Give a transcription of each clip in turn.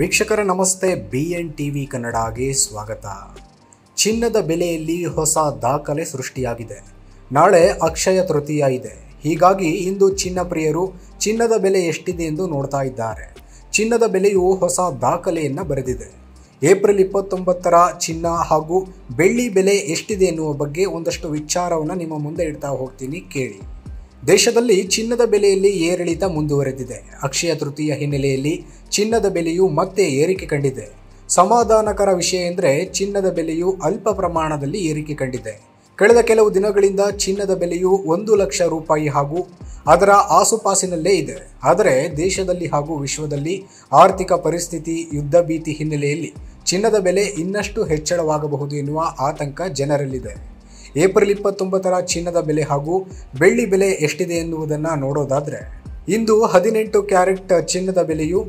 ವೀಕ್ಷಕರ ನಮಸ್ತೆ, BN TV ಕನ್ನಡಗೆ ಸ್ವಾಗತ. ಚಿನ್ನದ ಬೆಲೆಯಲ್ಲಿ ಹೊಸ ದಾಖಲೆ ಸೃಷ್ಟಿಯಾಗಿದೆ. ನಾಳೆ ಅಕ್ಷಯ ತೃತೀಯ ಇದೆ. ಹೀಗಾಗಿ ಇಂದು ಚಿನ್ನ ಪ್ರಿಯರು ಚಿನ್ನದ ಬೆಲೆ ಎಷ್ಟಿದೆ ಎಂದು ನೋಡ್ತಾ ಇದ್ದಾರೆ. ಚಿನ್ನದ ಬೆಲೆಯು ಹೊಸ ದಾಖಲೆಯನ್ನು ಬರೆದಿದೆ. ಏಪ್ರಿಲ್ 29ರ ಚಿನ್ನ ಹಾಗೂ ಬೆಳ್ಳಿ ಬೆಲೆ ಎಷ್ಟಿದೆ ಎನ್ನುವ ಬಗ್ಗೆ ಒಂದಷ್ಟು ವಿಚಾರವನ್ನು ನಿಮ್ಮ ಮುಂದೆ ಇಡ್ತಾ ಹೋಗ್ತೀನಿ, ಕೇಳಿ. ದೇಶದಲ್ಲಿ ಚಿನ್ನದ ಬೆಲೆಯಲ್ಲಿ ಏರಿಳಿತ ಮುಂದುವರೆದಿದೆ. ಅಕ್ಷಯ ತೃತೀಯ ಹಿನ್ನೆಲೆಯಲ್ಲಿ ಚಿನ್ನದ ಬೆಲೆಯು ಮತ್ತೆ ಏರಿಕೆ ಕಂಡಿದೆ. ಸಮಾಧಾನಕರ ವಿಷಯ ಎಂದರೆ ಚಿನ್ನದ ಬೆಲೆಯು ಅಲ್ಪ ಪ್ರಮಾಣದಲ್ಲಿ ಏರಿಕೆ ಕಂಡಿದೆ. ಕಳೆದ ಕೆಲವು ದಿನಗಳಿಂದ ಚಿನ್ನದ ಬೆಲೆಯು 1 ಲಕ್ಷ ರೂಪಾಯಿ ಹಾಗೂ ಅದರ ಆಸುಪಾಸಿನಲ್ಲೇ ಇದೆ. ಆದರೆ ದೇಶದಲ್ಲಿ ಹಾಗೂ ವಿಶ್ವದಲ್ಲಿ ಆರ್ಥಿಕ ಪರಿಸ್ಥಿತಿ, ಯುದ್ಧ ಭೀತಿ ಹಿನ್ನೆಲೆಯಲ್ಲಿ ಚಿನ್ನದ ಬೆಲೆ ಇನ್ನಷ್ಟು ಹೆಚ್ಚಳವಾಗಬಹುದು ಎನ್ನುವ ಆತಂಕ ಜನರಲ್ಲಿದೆ. ಏಪ್ರಿಲ್ 29ರ ಚಿನ್ನದ ಬೆಲೆ ಹಾಗೂ ಬೆಳ್ಳಿ ಬೆಲೆ ಎಷ್ಟಿದೆ ಎನ್ನುವುದನ್ನು ನೋಡೋದಾದರೆ, ಇಂದು 18 ಕ್ಯಾರೆಟ್ ಚಿನ್ನದ ಬೆಲೆಯು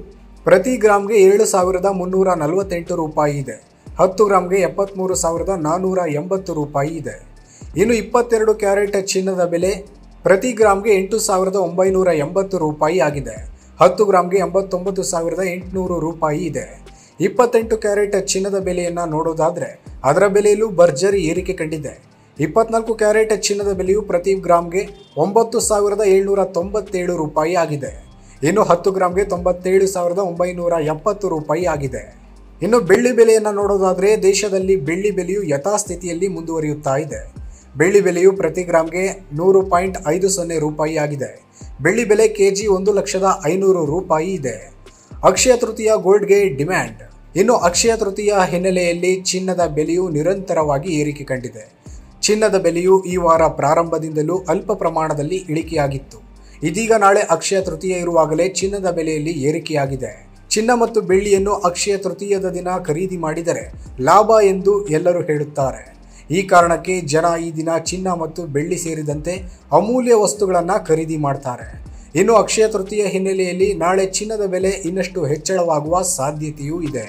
ಪ್ರತಿ ಗ್ರಾಮ್ಗೆ 7,348 ರೂಪಾಯಿ ಇದೆ. 10 ಗ್ರಾಮ್ಗೆ 73,480 ರೂಪಾಯಿ ಇದೆ. ಇನ್ನು 22 ಕ್ಯಾರೆಟ್ ಚಿನ್ನದ ಬೆಲೆ ಪ್ರತಿ ಗ್ರಾಮ್ಗೆ 8,980 ರೂಪಾಯಿ ಆಗಿದೆ. 10 ಗ್ರಾಮ್ಗೆ 89,800 ರೂಪಾಯಿ ಇದೆ. 28 ಕ್ಯಾರೆಟ್ ಚಿನ್ನದ ಬೆಲೆಯನ್ನು ನೋಡೋದಾದರೆ ಅದರ ಬೆಲೆಯಲ್ಲೂ ಭರ್ಜರಿ ಏರಿಕೆ ಕಂಡಿದೆ. 24 ಕ್ಯಾರೆಟ್ ಚಿನ್ನದ ಬೆಲೆಯು ಪ್ರತಿ ಗ್ರಾಮ್ಗೆ 9,797 ರೂಪಾಯಿ ಆಗಿದೆ. ಇನ್ನು 10 ಗ್ರಾಮ್ಗೆ 97,970 ರೂಪಾಯಿ ಆಗಿದೆ. ಇನ್ನು ಬೆಳ್ಳಿ ಬೆಲೆಯನ್ನು ನೋಡೋದಾದರೆ ದೇಶದಲ್ಲಿ ಬೆಳ್ಳಿ ಬೆಲೆಯು ಯಥಾಸ್ಥಿತಿಯಲ್ಲಿ ಮುಂದುವರಿಯುತ್ತಾ ಇದೆ. ಬೆಳ್ಳಿ ಬೆಲೆಯು ಪ್ರತಿ ಗ್ರಾಮ್ಗೆ 100.50 ರೂಪಾಯಿ ಆಗಿದೆ. ಬೆಳ್ಳಿ ಬೆಲೆ ಕೆಜಿ 1,500,000 ರೂಪಾಯಿ ಇದೆ. ಅಕ್ಷಯ ತೃತೀಯ ಗೋಲ್ಡ್ಗೆ ಡಿಮ್ಯಾಂಡ್. ಇನ್ನು ಅಕ್ಷಯ ತೃತೀಯ ಹಿನ್ನೆಲೆಯಲ್ಲಿ ಚಿನ್ನದ ಬೆಲೆಯು ನಿರಂತರವಾಗಿ ಏರಿಕೆ ಕಂಡಿದೆ. ಚಿನ್ನದ ಬೆಲೆಯು ಈ ವಾರ ಪ್ರಾರಂಭದಿಂದಲೂ ಅಲ್ಪ ಪ್ರಮಾಣದಲ್ಲಿ ಇಳಿಕೆಯಾಗಿತ್ತು. ಇದೀಗ ನಾಳೆ ಅಕ್ಷಯ ತೃತೀಯ ಇರುವಾಗಲೇ ಚಿನ್ನದ ಬೆಲೆಯಲ್ಲಿ ಏರಿಕೆಯಾಗಿದೆ. ಚಿನ್ನ ಮತ್ತು ಬೆಳ್ಳಿಯನ್ನು ಅಕ್ಷಯ ತೃತೀಯದ ದಿನ ಖರೀದಿ ಮಾಡಿದರೆ ಲಾಭ ಎಂದು ಎಲ್ಲರೂ ಹೇಳುತ್ತಾರೆ. ಈ ಕಾರಣಕ್ಕೆ ಜನ ಈ ದಿನ ಚಿನ್ನ ಮತ್ತು ಬೆಳ್ಳಿ ಸೇರಿದಂತೆ ಅಮೂಲ್ಯ ವಸ್ತುಗಳನ್ನು ಖರೀದಿ ಮಾಡ್ತಾರೆ. ಇನ್ನು ಅಕ್ಷಯ ತೃತೀಯ ಹಿನ್ನೆಲೆಯಲ್ಲಿ ನಾಳೆ ಚಿನ್ನದ ಬೆಲೆ ಇನ್ನಷ್ಟು ಹೆಚ್ಚಳವಾಗುವ ಸಾಧ್ಯತೆಯೂ ಇದೆ.